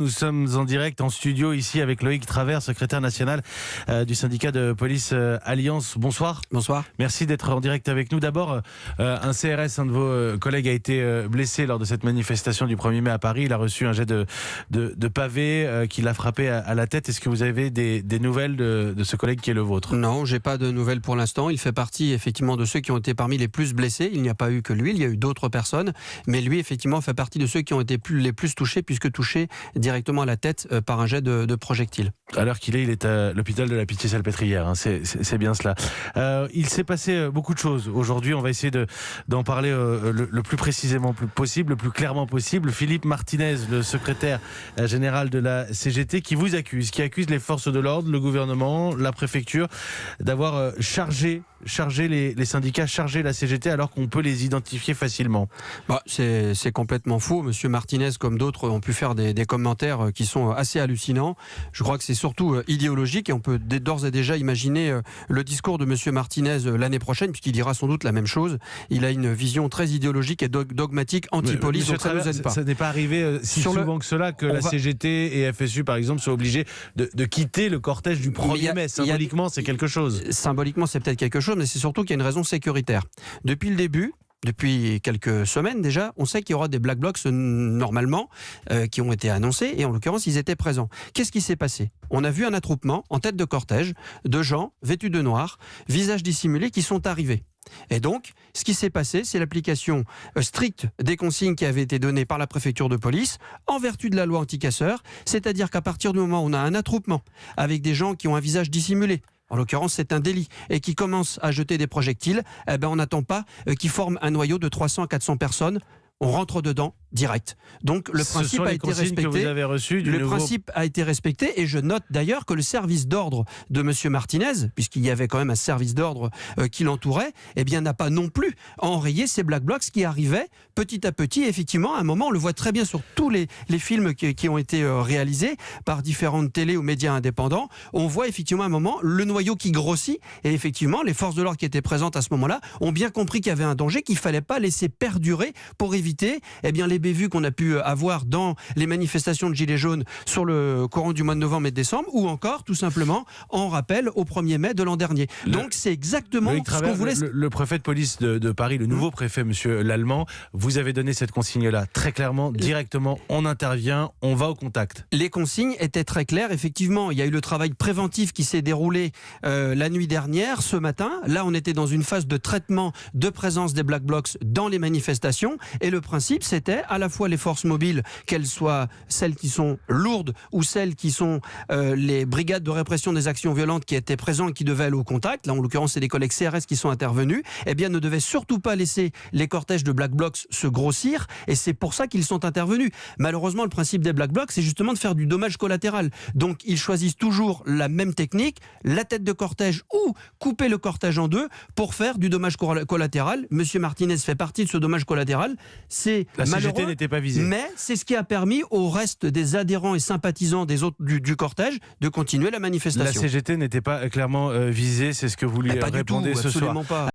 Nous sommes en direct en studio ici avec Loïc Travers, secrétaire national du syndicat de police Alliance. Bonsoir. Bonsoir. Merci d'être en direct avec nous. D'abord, un CRS, un de vos collègues, a été blessé lors de cette manifestation du 1er mai à Paris. Il a reçu un jet de pavé qui l'a frappé à la tête. Est-ce que vous avez des nouvelles de ce collègue qui est le vôtre? Non, j'ai pas de nouvelles pour l'instant. Il fait partie effectivement de ceux qui ont été parmi les plus blessés. Il n'y a pas eu que lui, il y a eu d'autres personnes. Mais lui, effectivement, fait partie de ceux qui ont été les plus touchés, puisque touché directement à la tête par un jet de projectile. À l'heure qu'il est, il est à l'hôpital de la Pitié-Salpêtrière, hein, c'est bien cela. Il s'est passé beaucoup de choses. Aujourd'hui, on va essayer d'en parler le plus précisément possible, le plus clairement possible. Philippe Martinez, le secrétaire général de la CGT, qui accuse les forces de l'ordre, le gouvernement, la préfecture, d'avoir chargé les syndicats, chargé la CGT, alors qu'on peut les identifier facilement. C'est complètement faux. Monsieur Martinez, comme d'autres, ont pu faire des commentaires qui sont assez hallucinants. Je crois que c'est surtout idéologique et on peut d'ores et déjà imaginer le discours de monsieur Martinez l'année prochaine, puisqu'il dira sans doute la même chose. Il a une vision très idéologique et dogmatique anti-police, donc ça ne nous aide pas. Ça n'est pas arrivé si souvent que cela que la CGT et FSU, par exemple, soient obligés de quitter le cortège du 1er mai. Symboliquement, c'est quelque chose. Symboliquement, c'est peut-être quelque chose, mais c'est surtout qu'il y a une raison sécuritaire. Depuis le début, depuis quelques semaines déjà, on sait qu'il y aura des Black Blocs normalement qui ont été annoncés et en l'occurrence ils étaient présents. Qu'est-ce qui s'est passé? On a vu un attroupement en tête de cortège de gens vêtus de noir, visages dissimulés qui sont arrivés. Et donc, ce qui s'est passé, c'est l'application stricte des consignes qui avaient été données par la préfecture de police en vertu de la loi anti-casseurs, c'est-à-dire qu'à partir du moment où on a un attroupement avec des gens qui ont un visage dissimulé, en l'occurrence c'est un délit, et qui commence à jeter des projectiles, on n'attend pas qu'ils forment un noyau de 300 à 400 personnes. On rentre dedans direct. Donc le principe a été respecté. Que vous avez reçues du principe a été respecté et je note d'ailleurs que le service d'ordre de monsieur Martinez, puisqu'il y avait quand même un service d'ordre qui l'entourait, n'a pas non plus enrayé ces Black Blocs qui arrivaient petit à petit. Effectivement, à un moment, on le voit très bien sur tous les films qui ont été réalisés par différentes télés ou médias indépendants. On voit effectivement à un moment le noyau qui grossit et effectivement les forces de l'ordre qui étaient présentes à ce moment-là ont bien compris qu'il y avait un danger qu'il fallait pas laisser perdurer pour éviter les bévues qu'on a pu avoir dans les manifestations de Gilets jaunes sur le courant du mois de novembre et de décembre, ou encore tout simplement en rappel au 1er mai de l'an dernier. Donc c'est exactement ce qu'on voulait. Le préfet de police de Paris, le nouveau préfet, monsieur Lallemand, vous avez donné cette consigne-là très clairement, directement, on intervient, on va au contact. Les consignes étaient très claires, effectivement. Il y a eu le travail préventif qui s'est déroulé la nuit dernière, ce matin. Là, on était dans une phase de traitement de présence des Black Blocs dans les manifestations, et le principe, c'était à la fois les forces mobiles, qu'elles soient celles qui sont lourdes ou celles qui sont les brigades de répression des actions violentes qui étaient présentes et qui devaient aller au contact. Là, en l'occurrence, c'est des collègues CRS qui sont intervenus. Ne devaient surtout pas laisser les cortèges de Black Blocs se grossir, et c'est pour ça qu'ils sont intervenus. Malheureusement, le principe des Black Blocs, c'est justement de faire du dommage collatéral. Donc, ils choisissent toujours la même technique, la tête de cortège ou couper le cortège en deux pour faire du dommage collatéral. Monsieur Martinez fait partie de ce dommage collatéral. C'est la CGT n'était pas visée. Mais c'est ce qui a permis au reste des adhérents et sympathisants des autres du cortège de continuer la manifestation. La CGT n'était pas clairement visée, c'est ce que vous lui répondez ce soir. Absolument pas.